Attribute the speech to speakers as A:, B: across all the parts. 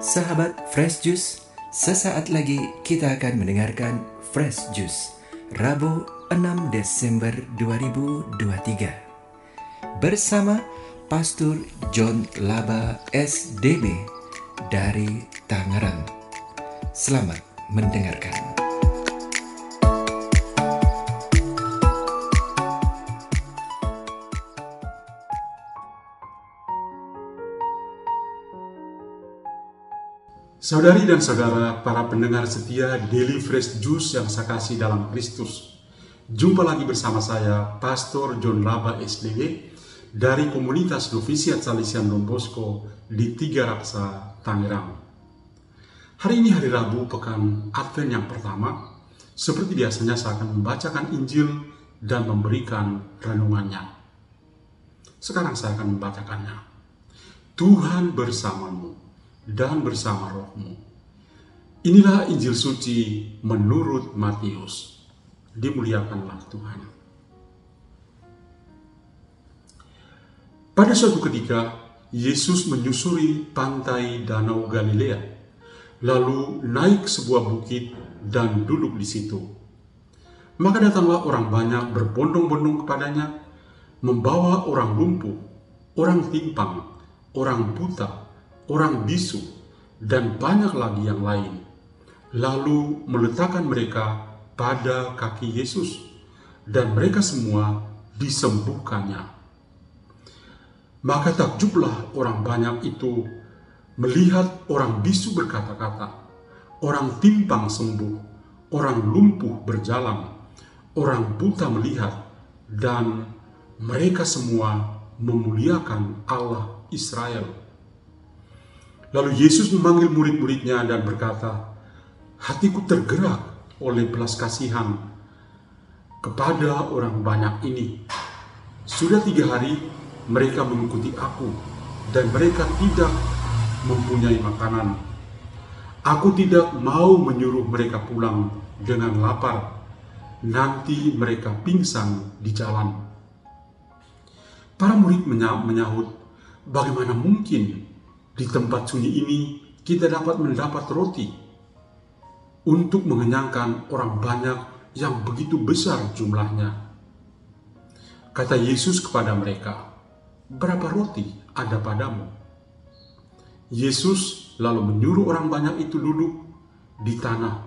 A: Sahabat Fresh Juice, sesaat lagi kita akan mendengarkan Fresh Juice Rabu 6 Desember 2023 bersama Pastor John Laba SDB dari Tangerang. Selamat mendengarkan.
B: Saudari dan saudara, para pendengar setia Daily Fresh Juice yang saya kasih dalam Kristus. Jumpa lagi bersama saya, Pastor John Laba SDB, dari komunitas Novisiat Salesian Don Bosco di Tiga Raksa, Tangerang. Hari ini hari Rabu, pekan Advent yang pertama. Seperti biasanya saya akan membacakan Injil dan memberikan renungannya. Sekarang saya akan membacakannya. Tuhan bersamamu dan bersama rohmu. Inilah Injil suci menurut Matius. Dimuliakanlah Tuhan. Pada suatu ketika, Yesus menyusuri pantai Danau Galilea, lalu naik sebuah bukit dan duduk di situ. Maka datanglah orang banyak berbondong-bondong kepadanya, membawa orang lumpuh, orang timpang, orang buta, orang bisu, dan banyak lagi yang lain, lalu meletakkan mereka pada kaki Yesus, dan mereka semua disembuhkannya. Maka takjublah orang banyak itu melihat orang bisu berkata-kata, orang timpang sembuh, orang lumpuh berjalan, orang buta melihat, dan mereka semua memuliakan Allah Israel. Lalu Yesus memanggil murid-muridnya dan berkata, hatiku tergerak oleh belas kasihan kepada orang banyak ini. Sudah 3 hari mereka mengikuti aku dan mereka tidak mempunyai makanan. Aku tidak mau menyuruh mereka pulang dengan lapar. Nanti mereka pingsan di jalan. Para murid menyahut, bagaimana mungkin di tempat sunyi ini kita dapat mendapat roti untuk mengenyangkan orang banyak yang begitu besar jumlahnya. Kata Yesus kepada mereka, berapa roti ada padamu? Yesus lalu menyuruh orang banyak itu duduk di tanah.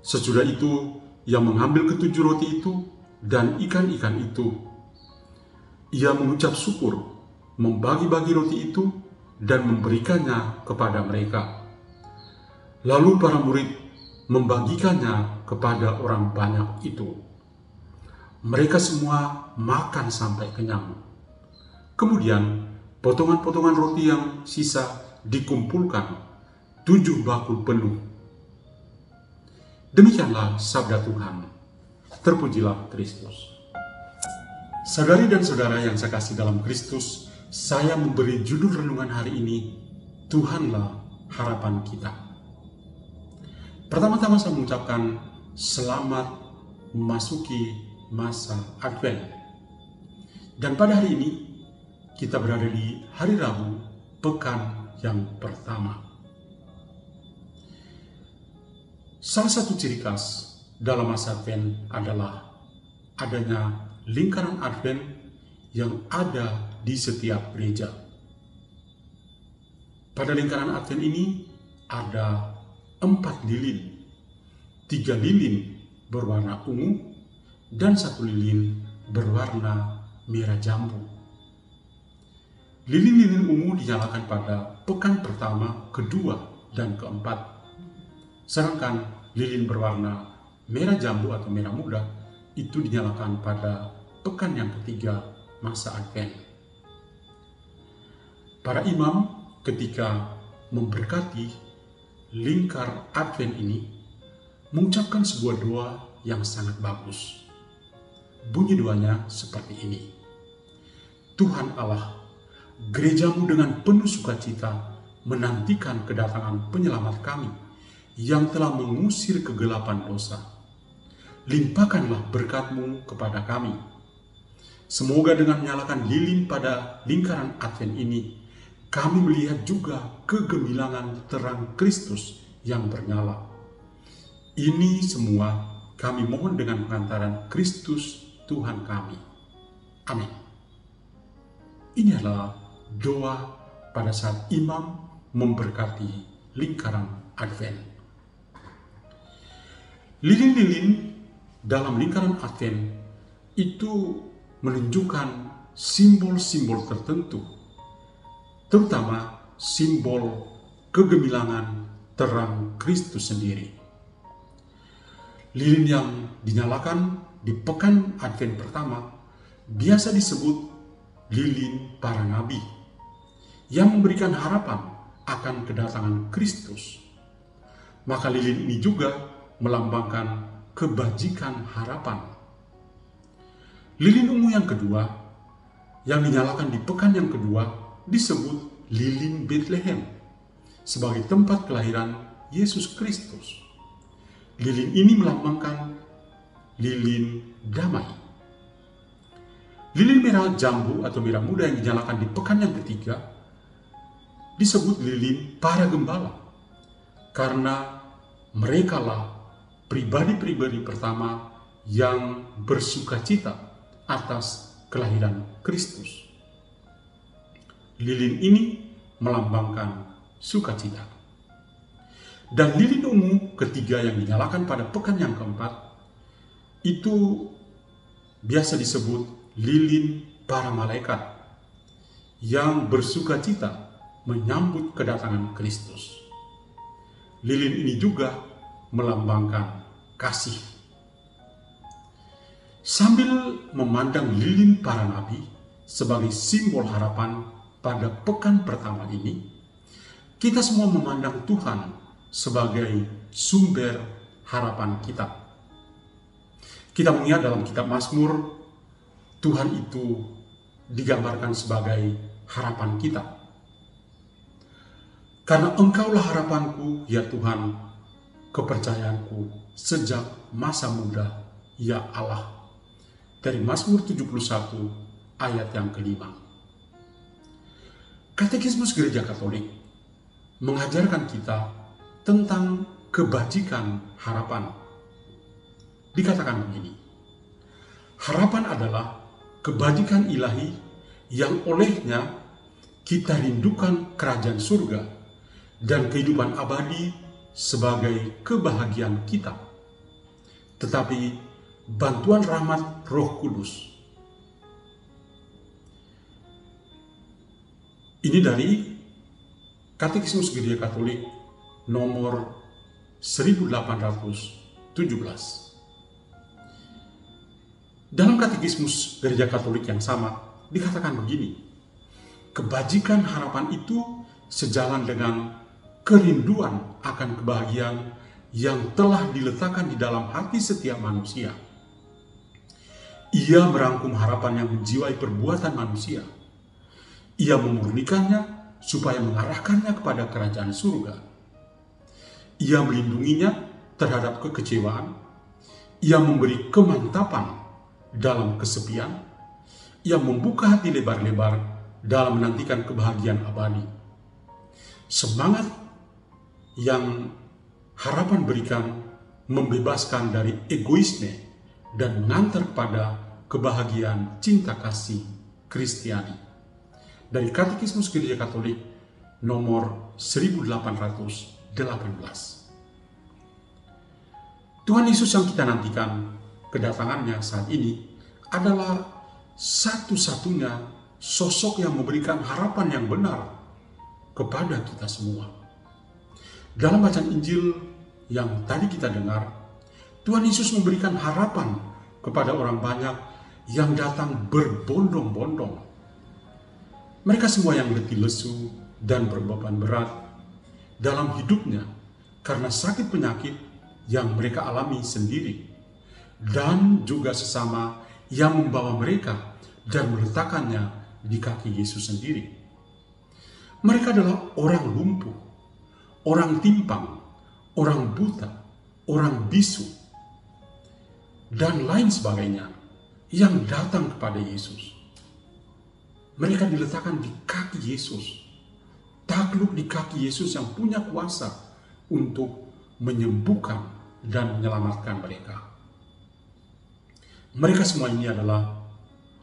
B: Sesudah itu, ia mengambil ke-7 roti itu dan ikan-ikan itu. Ia mengucap syukur, membagi-bagi roti itu, dan memberikannya kepada mereka. Lalu para murid membagikannya kepada orang banyak itu. Mereka semua makan sampai kenyang. Kemudian potongan-potongan roti yang sisa dikumpulkan 7 bakul penuh. Demikianlah sabda Tuhan. Terpujilah Kristus. Saudari dan saudara yang saya kasih dalam Kristus, saya memberi judul renungan hari ini, Tuhanlah harapan kita. Pertama-tama saya mengucapkan selamat memasuki masa Advent. Dan pada hari ini, kita berada di hari Rabu, pekan yang pertama. Salah satu ciri khas dalam masa Advent adalah adanya lingkaran Advent yang ada di setiap gereja. Pada lingkaran Advent ini ada 4 lilin. 3 lilin berwarna ungu dan 1 lilin berwarna merah jambu. Lilin-lilin ungu dinyalakan pada pekan pertama, kedua, dan keempat. Sedangkan lilin berwarna merah jambu atau merah muda itu dinyalakan pada pekan yang ketiga masa Advent. Para imam ketika memberkati lingkar Advent ini mengucapkan sebuah doa yang sangat bagus. Bunyi doanya seperti ini. Tuhan Allah, gerejamu dengan penuh sukacita menantikan kedatangan penyelamat kami yang telah mengusir kegelapan dosa. Limpahkanlah berkat-Mu kepada kami. Semoga dengan menyalakan lilin pada lingkaran Advent ini, kami melihat juga kegemilangan terang Kristus yang bernyala. Ini semua kami mohon dengan pengantaran Kristus Tuhan kami. Amin. Ini adalah doa pada saat imam memberkati lingkaran Advent. Lilin-lilin dalam lingkaran Advent itu menunjukkan simbol-simbol tertentu, terutama simbol kegemilangan terang Kristus sendiri. Lilin yang dinyalakan di pekan Advent pertama biasa disebut lilin para nabi yang memberikan harapan akan kedatangan Kristus. Maka lilin ini juga melambangkan kebajikan harapan. Lilin ungu yang kedua yang dinyalakan di pekan yang kedua disebut lilin Bethlehem sebagai tempat kelahiran Yesus Kristus. Lilin ini melambangkan lilin damai. Lilin merah jambu atau merah muda yang dinyalakan di pekan yang ketiga disebut lilin para gembala, karena merekalah pribadi-pribadi pertama yang bersukacita atas kelahiran Kristus. Lilin ini melambangkan sukacita. Dan lilin ungu ketiga yang dinyalakan pada pekan yang keempat itu biasa disebut lilin para malaikat yang bersukacita menyambut kedatangan Kristus. Lilin ini juga melambangkan kasih. Sambil memandang lilin para nabi sebagai simbol harapan pada pekan pertama ini, kita semua memandang Tuhan sebagai sumber harapan kita. Kita melihat dalam kitab Mazmur, Tuhan itu digambarkan sebagai harapan kita. Karena Engkaulah harapanku, ya Tuhan, kepercayaanku sejak masa muda, ya Allah. Dari Mazmur 71 ayat yang kelima. Katekismus Gereja Katolik mengajarkan kita tentang kebajikan harapan. Dikatakan begini, harapan adalah kebajikan ilahi yang olehnya kita rindukan kerajaan surga dan kehidupan abadi sebagai kebahagiaan kita. Tetapi bantuan rahmat Roh Kudus. Ini dari Katekismus Gereja Katolik nomor 1817. Dalam Katekismus Gereja Katolik yang sama dikatakan begini, kebajikan harapan itu sejalan dengan kerinduan akan kebahagiaan yang telah diletakkan di dalam hati setiap manusia. Ia merangkum harapan yang menjiwai perbuatan manusia. Ia memurnikannya supaya mengarahkannya kepada kerajaan surga. Ia melindunginya terhadap kekecewaan. Ia memberi kemantapan dalam kesepian. Ia membuka hati lebar-lebar dalam menantikan kebahagiaan abadi. Semangat yang harapan berikan membebaskan dari egoisme dan mengantar pada kebahagiaan cinta kasih Kristiani. Dari Katekismus Gereja Katolik nomor 1818. Tuhan Yesus yang kita nantikan kedatangannya saat ini adalah satu-satunya sosok yang memberikan harapan yang benar kepada kita semua. Dalam bacaan Injil yang tadi kita dengar, Tuhan Yesus memberikan harapan kepada orang banyak yang datang berbondong-bondong. Mereka semua yang letih lesu dan berbeban berat dalam hidupnya karena sakit penyakit yang mereka alami sendiri, dan juga sesama yang membawa mereka dan meletakkannya di kaki Yesus sendiri. Mereka adalah orang lumpuh, orang timpang, orang buta, orang bisu, dan lain sebagainya yang datang kepada Yesus. Mereka diletakkan di kaki Yesus takluk di kaki Yesus yang punya kuasa untuk menyembuhkan dan menyelamatkan mereka. Mereka semua ini adalah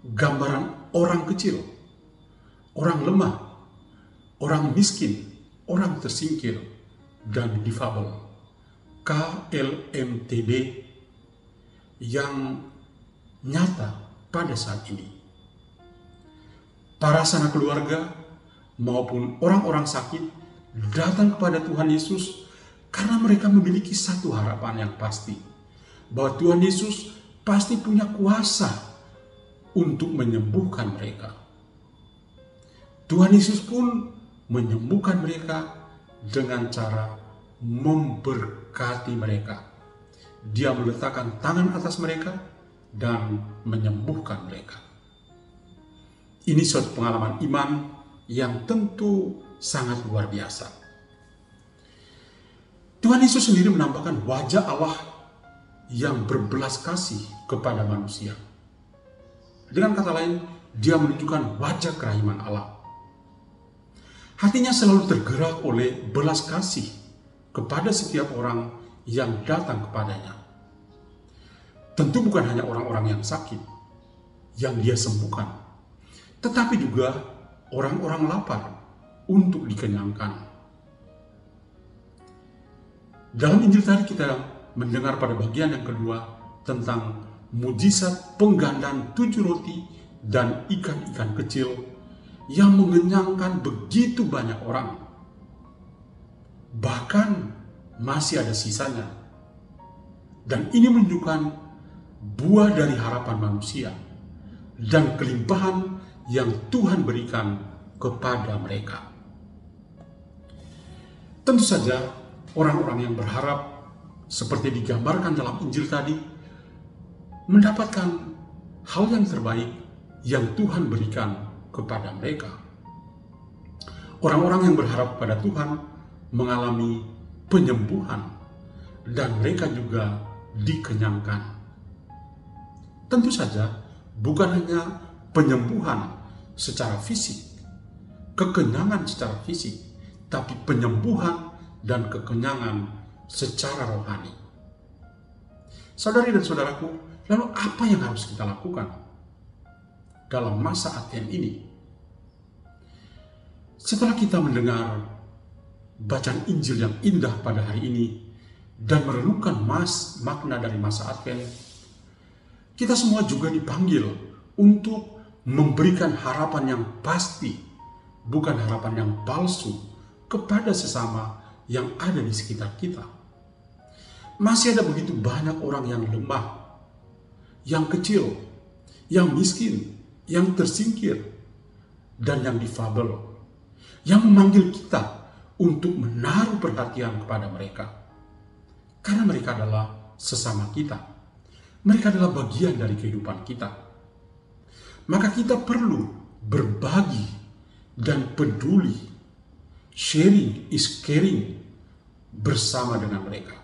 B: gambaran orang kecil, orang lemah, orang miskin, orang tersingkir, dan difabel, KLMTD, yang nyata pada saat ini. Para sanak keluarga maupun orang-orang sakit datang kepada Tuhan Yesus karena mereka memiliki satu harapan yang pasti, bahwa Tuhan Yesus pasti punya kuasa untuk menyembuhkan mereka. Tuhan Yesus pun menyembuhkan mereka dengan cara memberkati mereka. Dia meletakkan tangan atas mereka dan menyembuhkan mereka. Ini suatu pengalaman iman yang tentu sangat luar biasa. Tuhan Yesus sendiri menampakkan wajah Allah yang berbelas kasih kepada manusia. Dengan kata lain, dia menunjukkan wajah kerahiman Allah. Hatinya selalu tergerak oleh belas kasih kepada setiap orang yang datang kepadanya. Tentu bukan hanya orang-orang yang sakit yang dia sembuhkan, tetapi juga orang-orang lapar untuk dikenyangkan. Dalam Injil tadi kita mendengar pada bagian yang kedua tentang mujizat penggandaan 7 roti dan ikan-ikan kecil yang mengenyangkan begitu banyak orang. Bahkan masih ada sisanya. Dan ini menunjukkan buah dari harapan manusia dan kelimpahan yang Tuhan berikan kepada mereka. Tentu saja orang-orang yang berharap seperti digambarkan dalam Injil tadi mendapatkan hal yang terbaik yang Tuhan berikan kepada mereka. Orang-orang yang berharap pada Tuhan mengalami penyembuhan dan mereka juga dikenyangkan. Tentu saja bukan hanya penyembuhan secara fisik, kekenyangan secara fisik, tapi penyembuhan dan kekenyangan secara rohani. Saudari dan saudaraku, lalu apa yang harus kita lakukan dalam masa Advent ini? Setelah kita mendengar bacaan Injil yang indah pada hari ini dan merenungkan makna dari masa Advent, kita semua juga dipanggil untuk memberikan harapan yang pasti, bukan harapan yang palsu, kepada sesama yang ada di sekitar kita. Masih ada begitu banyak orang yang lemah, yang kecil, yang miskin, yang tersingkir, dan yang difabel, yang memanggil kita untuk menaruh perhatian kepada mereka. Karena mereka adalah sesama kita. Mereka adalah bagian dari kehidupan kita. Maka kita perlu berbagi dan peduli. Sharing is caring bersama dengan mereka.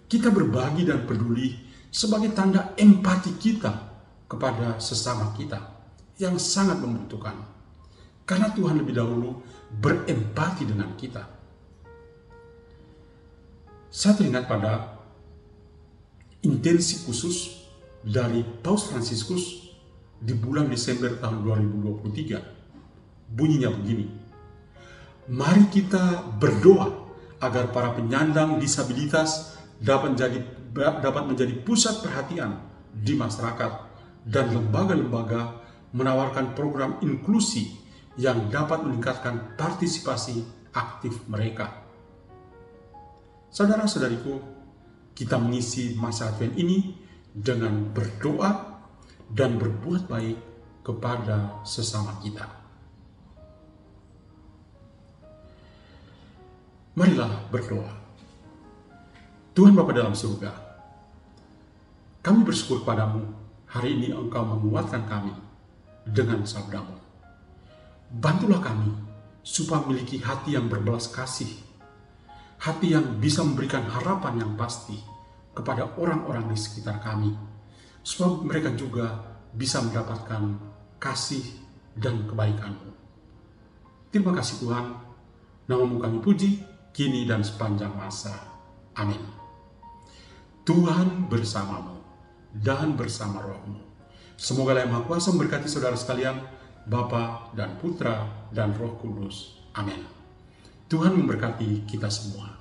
B: Kita berbagi dan peduli sebagai tanda empati kita kepada sesama kita yang sangat membutuhkan. Karena Tuhan lebih dahulu berempati dengan kita. Saya teringat pada intensi khusus dari Paus Fransiskus di bulan Desember tahun 2023. Bunyinya begini: mari kita berdoa agar para penyandang disabilitas dapat menjadi pusat perhatian di masyarakat dan lembaga-lembaga menawarkan program inklusi yang dapat meningkatkan partisipasi aktif mereka. Saudara-saudariku, kita mengisi masa Advent ini dengan berdoa dan berbuat baik kepada sesama kita. Marilah berdoa. Tuhan Bapa dalam surga, kami bersyukur padamu hari ini Engkau menguatkan kami dengan sabdamu. Bantulah kami supaya memiliki hati yang berbelas kasih, hati yang bisa memberikan harapan yang pasti kepada orang-orang di sekitar kami, supaya mereka juga bisa mendapatkan kasih dan kebaikan-Mu. Terima kasih Tuhan. Namamu kami puji, kini dan sepanjang masa. Amin. Tuhan bersamamu dan bersama rohmu. Semoga Yang Maha Kuasa memberkati saudara sekalian, Bapa dan Putra dan Roh Kudus. Amin. Tuhan memberkati kita semua.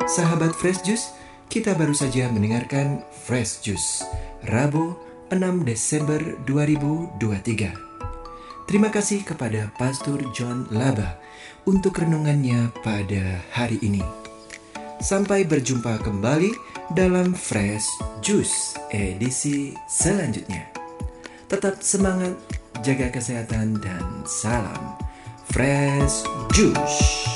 A: Sahabat Fresh Juice, kita baru saja mendengarkan Fresh Juice, Rabu 6 Desember 2023. Terima kasih kepada Pastor John Laba untuk renungannya pada hari ini. Sampai berjumpa kembali dalam Fresh Juice edisi selanjutnya. Tetap semangat, jaga kesehatan, dan salam Fresh Juice.